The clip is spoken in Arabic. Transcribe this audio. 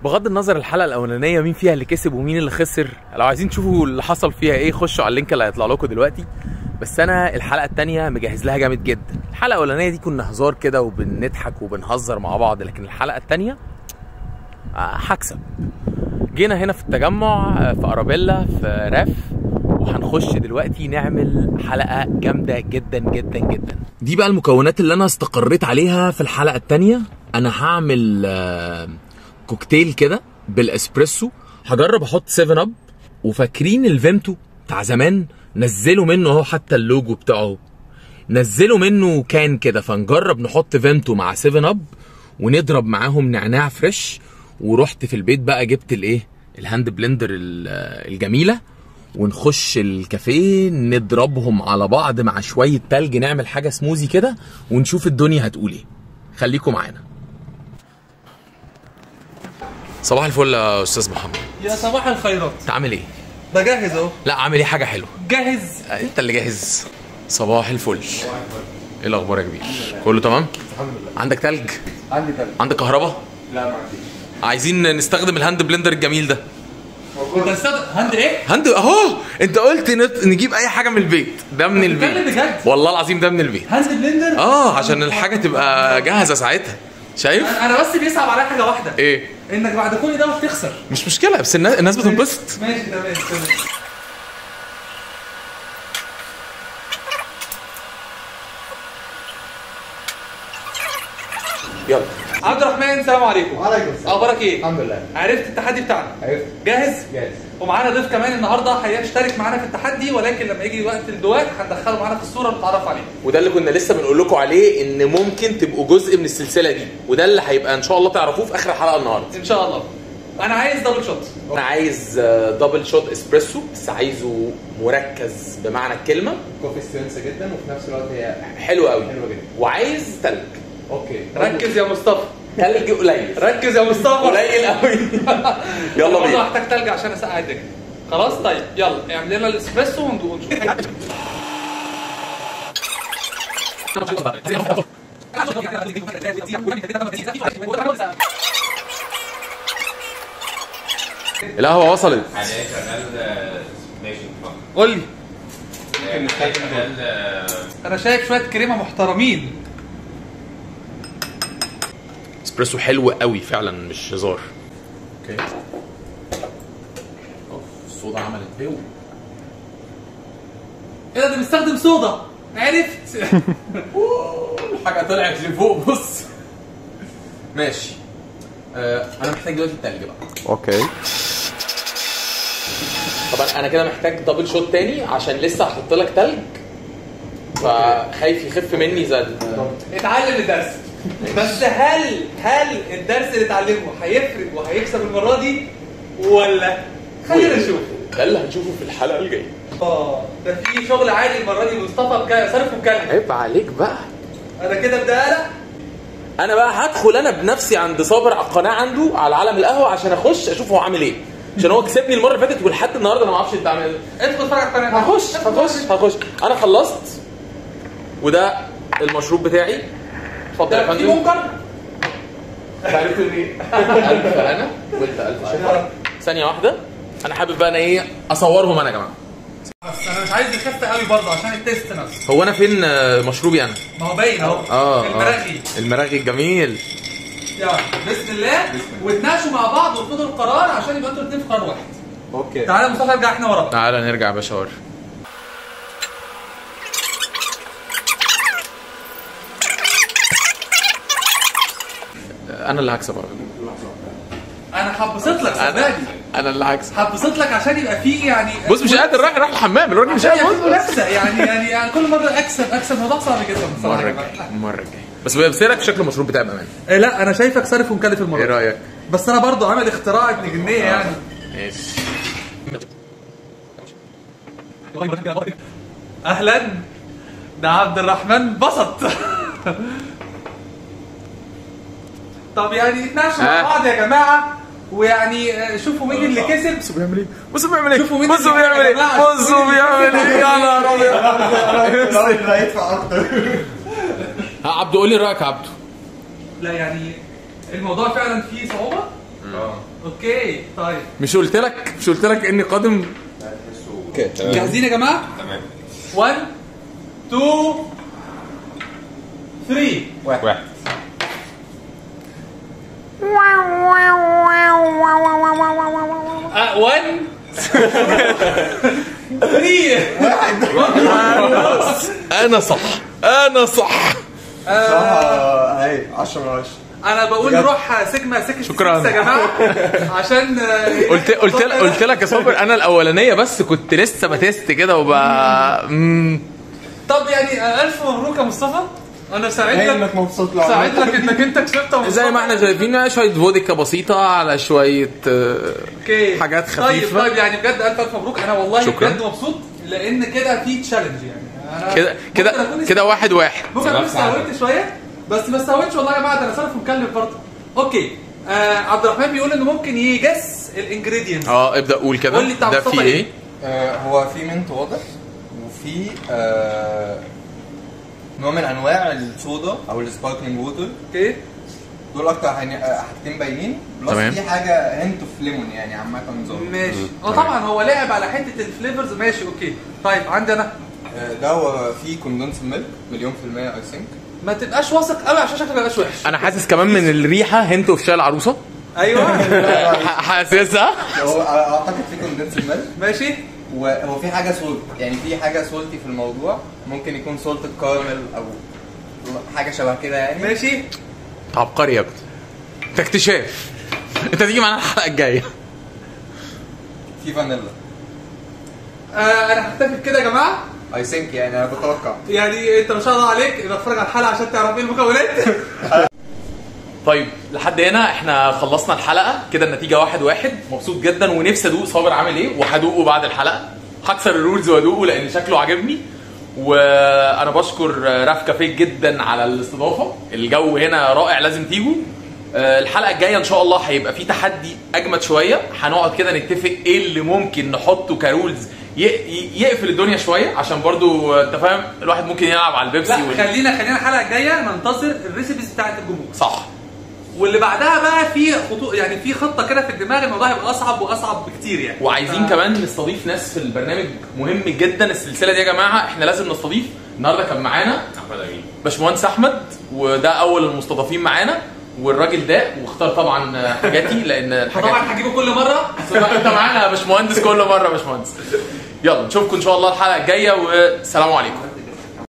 بغض النظر الحلقه الاولانيه مين فيها اللي كسب ومين اللي خسر، لو عايزين تشوفوا اللي حصل فيها ايه خشوا على اللينك اللي هيطلع لكم دلوقتي. بس انا الحلقه الثانيه مجهز لها جامد جدا. الحلقه الاولانيه دي كنا هزار كده وبنضحك وبنهزر مع بعض، لكن الحلقه الثانيه هكسب. جينا هنا في التجمع في ارابيلا في راف، وهنخش دلوقتي نعمل حلقه جامده جدا جدا جدا. دي بقى المكونات اللي انا استقريت عليها في الحلقه الثانيه. انا هعمل كوكتيل كده بالاسبريسو، هجرب احط 7 اب. وفاكرين الفيمتو بتاع زمان؟ نزلوا منه اهو، حتى اللوجو بتاعه نزلوا منه كان كده، فنجرب نحط فيمتو مع 7 اب ونضرب معاهم نعناع فريش. ورحت في البيت بقى جبت الايه الهاند بلندر الجميله، ونخش الكافيه نضربهم على بعض مع شويه تلج، نعمل حاجه سموزي كده ونشوف الدنيا هتقول ايه. خليكم معانا. صباح الفل يا استاذ محمد. يا صباح الخيرات. انت عامل ايه؟ ده جاهز اهو. لا عامل ايه حاجه حلوه. جاهز. انت اللي جاهز. صباح الفل. ايه الاخبار يا كبير؟ كله تمام؟ الحمد لله. عندك تلج؟ عندي تلج. عندك كهرباء؟ لا ما عنديش. عايزين نستخدم الهاند بلندر الجميل ده. انت هتستخدم هاند ايه؟ هاند اهو. انت قلت نجيب اي حاجه من البيت. ده من البيت بجد؟ والله العظيم ده من البيت. هاند بلندر؟ عشان الحاجه تبقى جاهزه ساعتها. شايف؟ انا بس بيصعب عليا حاجه واحده. ايه؟ انك بعد كل ده بتخسر. مش مشكله، بس الناس بتنبسط. ماشي تمام. يلا عبد الرحمن السلام عليكم. وعليكم السلام. اخبارك ايه؟ الحمد لله. عرفت التحدي بتاعنا؟ عرفت. جاهز؟ جاهز. ومعانا ضيف كمان النهارده هيشترك معانا في التحدي، ولكن لما يجي وقت الدواء هندخله معانا في الصوره ونتعرف عليه. وده اللي كنا لسه بنقول لكم عليه، ان ممكن تبقوا جزء من السلسله دي، وده اللي هيبقى ان شاء الله تعرفوه في اخر الحلقه النهارده ان شاء الله. انا عايز دبل شوت. انا عايز دبل شوت اسبريسو، بس عايزه مركز بمعنى الكلمه. كوفي سترينث جدا وفي نفس الوقت هي حلوه قوي. حلوه جدا. وعايز تلج. اوكي. ركز يا مصطفى. تلج قليل. ركز يا مصطفى. قليل قوي. يلا برضه بينا. هحتاج تلج عشان اسقع الدنيا. خلاص طيب يلا اعمل لنا الاسبريسو ونشوف. القهوه وصلت. قول لي. انا شايف شويه كريمه محترمين. اسبريسو حلو قوي فعلا، مش هزار. اوكي. الصودا عملت بيو. ايه ده بنستخدم صودا. عرفت. الحاجه طلعت لفوق. بص ماشي. انا محتاج دلوقتي التلج بقى. اوكي. طبعا انا كده محتاج دبل شوت تاني عشان لسه هحط لك تلج، فخايف يخف مني زاد. اتعلم الدرس. بس هل الدرس اللي اتعلمه هيفرق وهيكسب المره دي ولا؟ خلينا نشوف. ده اللي هنشوفه في الحلقه الجايه. ده في شغل عالي المره دي. مصطفى صرف ومكلم. عيب عليك بقى. انا كده ابدا قلق. انا بقى هدخل انا بنفسي عند صابر على القناه عنده على عالم القهوه عشان اخش اشوف هو عامل ايه، عشان هو كسبني المره اللي فاتت ولحد النهارده انا ما اعرفش انت عامل ايه. ادخل اتفرج على القناه. هخش. انا خلصت وده المشروب بتاعي. اتفضل يا في فندم. منكر. عرفت ايه؟ الف انا وانت الف شكر. ثانيه واحده، انا حابب بقى انا ايه اصورهم انا يا جماعه. بس انا مش عايز يخف قوي برضه عشان التيست نفسه. هو انا فين مشروبي انا؟ ما هو باين اهو. المراغي. المراغي الجميل. يلا بسم الله. وتناقشوا مع بعض وخدوا القرار عشان يبقى انتوا الاثنين في قرار واحد. اوكي. تعالى يا مصطفى نرجع احنا ورا. تعالى نرجع يا باشا ورا. انا اللي هكسب. انا هبسط لك صدقني. انا اللي هكسب. هبسط لك عشان يبقى فيه يعني. بص مش قادر، راح الحمام الراجل مش قادر. بص منافسه يعني كل مره اكسب الموضوع صعب جدا بصراحه. المره الجايه بس ايه رايك في شكل المشروب بتاعي بامان؟ لا انا شايفك صارف ومكلف المره. ايه رايك؟ بس انا برضو عامل اختراع ابن جنيه يعني. ماشي. اهلا. ده عبد الرحمن بسط. طب يعني نتناقشوا مع بعض يا جماعه، ويعني شوفوا مين اللي كسب. بصوا بيعمل ايه؟ بصوا بيعمل ايه؟ شوفوا مين بصوا بيعمل ايه؟ بصوا بيعمل ايه؟ يا نهار ابيض. الراجل هيدفع اكتر. عبدو قول لي رايك يا عبدو. لا يعني الموضوع فعلا فيه صعوبه. اوكي طيب مش قلت لك اني قادم. اوكي تمام. جاهزين يا جماعه؟ تمام. 1 2 3 واحد. 1 3 انا صح. اهي 10 من 10. انا بقول نروح سيجما سكس شكراً. يا جماعه عشان قلت لك يا صابر انا الاولانيه بس كنت لسه بتست كده طب يعني الف مبروك يا مصطفى. انا سعيد هاي لك انك مبسوط لو سعيد لك انك انت كسبت يا مصطفى. زي ما احنا شايفين شويه فودكا بسيطه على شويه اوكي حاجات خفيفه. طيب يعني بجد الف مبروك. انا والله شكراً. بجد مبسوط لان كده في تشالنج يعني. أنا كده 1-1. ممكن اكون استهونت شويه بس ما استهونتش والله يا جماعه. ده انا صرف مكلف برضه. اوكي عبد الرحمن بيقول انه ممكن يجس الانجريدينتس. ابدا قول كده. قول لي بتاع ده مصطفى فيه ايه؟ هو في منت واضح وفي نوع من انواع الصودا او السباركلينج ووتر. اوكي دول اكتر حاجتين باينين. بلس تمام. في حاجه هنت اوف ليمون يعني عامه نظام. ماشي. طبعا هو لعب على حته الفليفرز. ماشي اوكي. طيب عندي انا ده هو فيه كوندنس ميلك مليون في المية اي ثينك. ما تبقاش واثق قوي عشان شكلك ما يبقاش وحش. انا حاسس كمان من الريحه هنتو في شاي العروسه. ايوه حاسسها. هو اعتقد فيه كوندنس ميلك. ماشي. وهو في حاجه سولت يعني في حاجه سولتي في الموضوع. ممكن يكون سولت كارمل او حاجه شبه كده يعني. ماشي. عبقري يا ابني. انت اكتشاف. انت تيجي معانا الحلقه الجايه. في فانيلا انا هكتفي بكده يا جماعه. اي ثينك يعني انا بتوقع. يعني انت ما شاء الله عليك يبقى اتفرج على الحلقه عشان تعرف ايه المكونات. طيب لحد هنا احنا خلصنا الحلقه كده. النتيجه 1-1. مبسوط جدا ونفسي ادوق صابر عامل ايه وهدوقه بعد الحلقه. هكسر الرولز وادوقه لان شكله عاجبني. وانا بشكر راف كافيه جدا على الاستضافه. الجو هنا رائع لازم تيجوا. الحلقه الجايه ان شاء الله هيبقى في تحدي اجمد شويه. هنقعد كده نتفق ايه اللي ممكن نحطه كرولز يقفل الدنيا شويه عشان برضو انت فاهم الواحد ممكن يلعب على البيبسي. لا خلينا الحلقه الجايه ننتظر الريسيبيز بتاعت الجمهور. صح. واللي بعدها بقى في خطوط يعني في خطه كده في الدماغ. الموضوع هيبقى اصعب واصعب بكتير يعني. وعايزين كمان نستضيف ناس في البرنامج. مهم جدا السلسله دي يا جماعه. احنا لازم نستضيف. النهارده كان معانا احمد امين باشمهندس احمد وده اول المستضافين معانا. والراجل ده واختار طبعا حاجاتي لان الحاجات طبعا هجيبه كل مره. انت معانا يا باشمهندس كل مره يا باشمهندس. يلا نشوفكم ان شاء الله الحلقه الجايه والسلام عليكم.